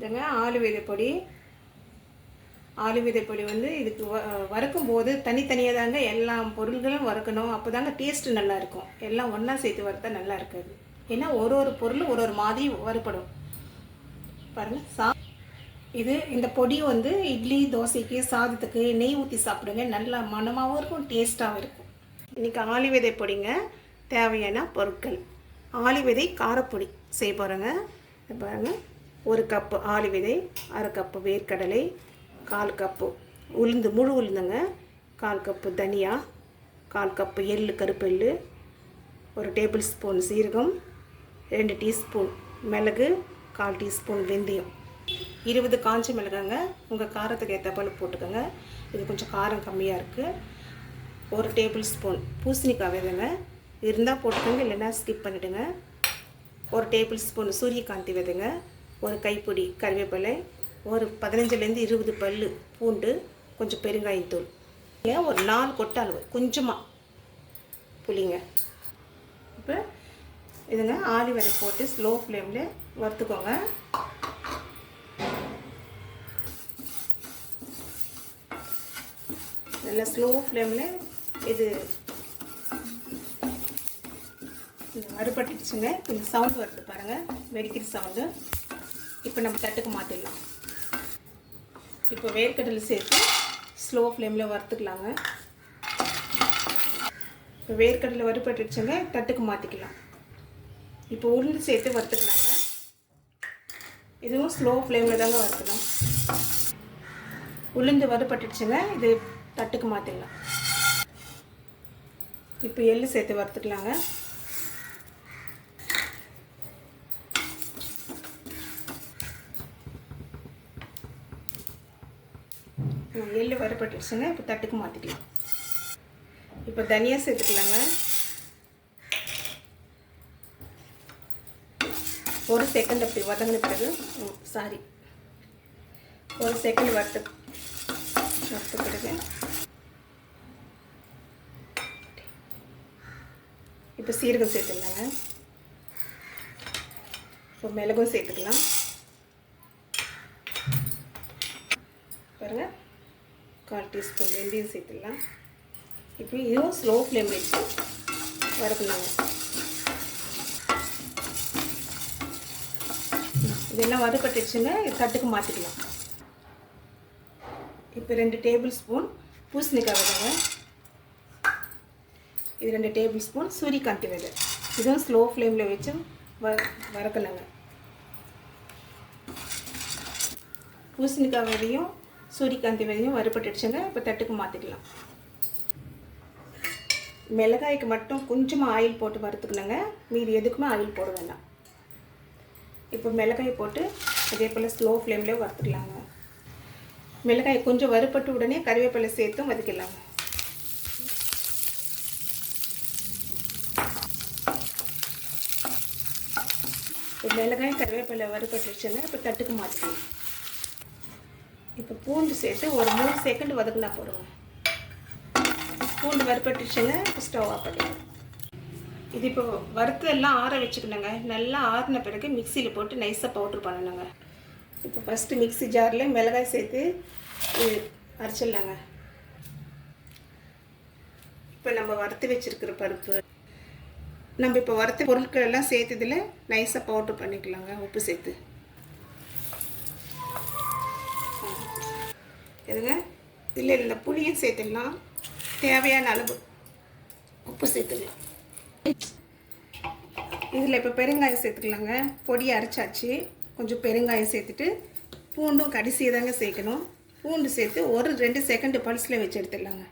இதுங்க ஆளு விதை பொடி. ஆளு விதை பொடி வந்து இதுக்கு வறுக்கும் போது தனித்தனியாக தாங்க எல்லா பொருள்களும் வறுக்கணும். அப்போ தாங்க டேஸ்ட்டு நல்லாயிருக்கும். எல்லாம் ஒன்றா சேர்த்து வறுத்தா நல்லா இருக்காது. ஏன்னா ஒரு ஒரு பொருளும் ஒரு ஒரு மாதிரி வறுப்படும். பாருங்கள். இது இந்த பொடி வந்து இட்லி தோசைக்கு சாதத்துக்கு நெய் ஊற்றி சாப்பிடுங்க. நல்லா மணமாகவும் இருக்கும், டேஸ்ட்டாகவும் இருக்கும். இன்றைக்கி ஆளு விதை பொடிங்க. தேவையான பொருட்கள்: ஆளு விதை காரப்பொடி செய்ய போகிறேங்க. பாருங்கள், 1 கப்பு ஆளு விதை, அரை கப்பு வேர்க்கடலை, 1/4 கப்பு உளுந்து, முழு உளுந்துங்க, 1/4 கப்பு தனியா, 1/4 கப்பு எள்ளு, கருப்பு எள்ளு, 1 டேபிள் ஸ்பூன் சீரகம், 2 டீஸ்பூன் மிளகு, 1/4 டீஸ்பூன் வெந்தயம், 20 காஞ்ச மிளகாங்க. உங்கள் காரத்துக்கு ஏற்ற போல் போட்டுக்கோங்க. இது கொஞ்சம் காரம் கம்மியாக இருக்குது. 1 டேபிள் ஸ்பூன் பூசணிக்காய் விதைங்க. இருந்தால் போட்டுக்கோங்க, இல்லைன்னா ஸ்கிப் பண்ணிவிடுங்க. 1 டேபிள் ஸ்பூன் சூரியகாந்தி விதைங்க. 1 கைப்பிடி கறிவேப்பிலை, ஒரு 15லேருந்து 20 பல் பூண்டு, கொஞ்சம் பெருங்காயத்தூள், ஒரு 4 கொட்டை அளவு கொஞ்சமாக புளிங்க. இப்போ இதுங்க ஆளு விதை போட்டு ஸ்லோ ஃப்ளேமில் வறுத்துக்கோங்க. நல்லா ஸ்லோ ஃப்ளேமில் இது வறுபட்டுச்சுங்க. கொஞ்சம் சவுண்டு வருது பாருங்கள், வெடிக்கிற சவுண்டு. இப்போ நம்ம தட்டுக்கு மாற்றிடலாம். இப்போ வேர்க்கடலை சேர்த்து ஸ்லோ ஃப்ளேமில் வறுத்துக்கலாங்க. இப்போ வேர்க்கடலை வறுபட்டுச்சுங்க, தட்டுக்கு மாற்றிக்கலாம். இப்போ உளுந்து சேர்த்து வறுத்துக்கலாங்க. இதுவும் ஸ்லோ ஃப்ளேமில் தாங்க வறுக்கணும். உளுந்து வறுபட்டுச்சுங்க, இது தட்டுக்கு மாற்றிடலாம். இப்போ எள்ளு சேர்த்து வறுத்துக்கலாங்க. எள்ளு வறுபட்டுச்சுங்க, இப்போ தட்டுக்கு மாற்றிக்கலாம். இப்போ தனியா சேர்த்துக்கலாங்க. 1 செகண்ட் அப்படி வதங்கின பிறகு 1 செகண்ட் வறுத்த பிறகு இப்போ சீரகம் சேர்த்துக்கலாங்க. இப்போ மிளகும் சேர்த்துக்கலாம். பாருங்கள், 1/4 டீஸ்பூன் வெந்தயம் சேர்த்துக்கலாம். இப்போ இதுவும் ஸ்லோ ஃப்ளேம் வச்சு வறுக்கலாங்க. இதெல்லாம் வறுபட்டுச்சுங்க, தட்டுக்கு மாற்றிக்கலாம். இப்போ 2 டேபிள் ஸ்பூன் பூசணிக்காய் விதைங்க. இது 2 டேபிள் ஸ்பூன் சூரியகாந்தி விதை. இதுவும் ஸ்லோ ஃப்ளேமில் வச்சு வறுக்கலாங்க. பூசணிக்காய் விதையும் சூரியகாந்தி விதையும் வறுபட்டுடுச்சுங்க, இப்போ தட்டுக்கு மாற்றிக்கலாம். மிளகாய்க்கு மட்டும் கொஞ்சமாக ஆயில் போட்டு வறுத்துக்கணுங்க. மீதி எதுக்குமே ஆயில் போட வேண்டாம். இப்போ மிளகாய் போட்டு அதே போல் ஸ்லோ ஃப்ளேமில் வறுத்துக்கலாங்க. மிளகாய் கொஞ்சம் வறுபட்டு உடனே கறிவேப்பிலை சேர்த்தும் வதக்கிடலாங்க. இப்போ மிளகாய் கறிவேப்பிலை வறுபட்டுச்சுங்க, இப்போ தட்டுக்கு மாற்றிக்கலாம். இப்போ பூண்டு சேர்த்து ஒரு 3 செகண்ட் வதக்குனா போடுங்க. பூண்டு வறுபட்டுச்சுங்க, இப்போ ஸ்டவ் ஆஃப் பண்ணிடுங்க. இது இப்போ வறுத்து எல்லாம் ஆற வச்சுக்கணுங்க. நல்லா ஆறின பிறகு மிக்சியில் போட்டு நைஸாக பவுட்ரு பண்ணணுங்க. இப்போ ஃபஸ்ட்டு மிக்ஸி ஜாரில் மிளகாய் சேர்த்து அரைச்சிடலாங்க. இப்போ நம்ம வறுத்து வச்சுருக்கிற பருப்பு, நம்ம இப்போ வறுத்த பொருட்கள் எல்லாம் சேர்த்ததில் நைஸாக பவுட்ரு பண்ணிக்கலாங்க. உப்பு சேர்த்து எதுங்க இதில் இந்த புளியும் சேர்த்துடலாம். தேவையான அளவு உப்பு சேர்த்துக்கலாம். இதில் இப்போ பெருங்காயம் சேர்த்துக்கலாங்க. பொடி அரைச்சாச்சு, கொஞ்சம் பெருங்காயம் சேர்த்துட்டு பூண்டும் கடைசியாக தாங்க சேர்க்கணும். பூண்டு சேர்த்து ஒரு 2 செகண்ட் பல்ஸில் வச்சு எடுத்துடலாங்க.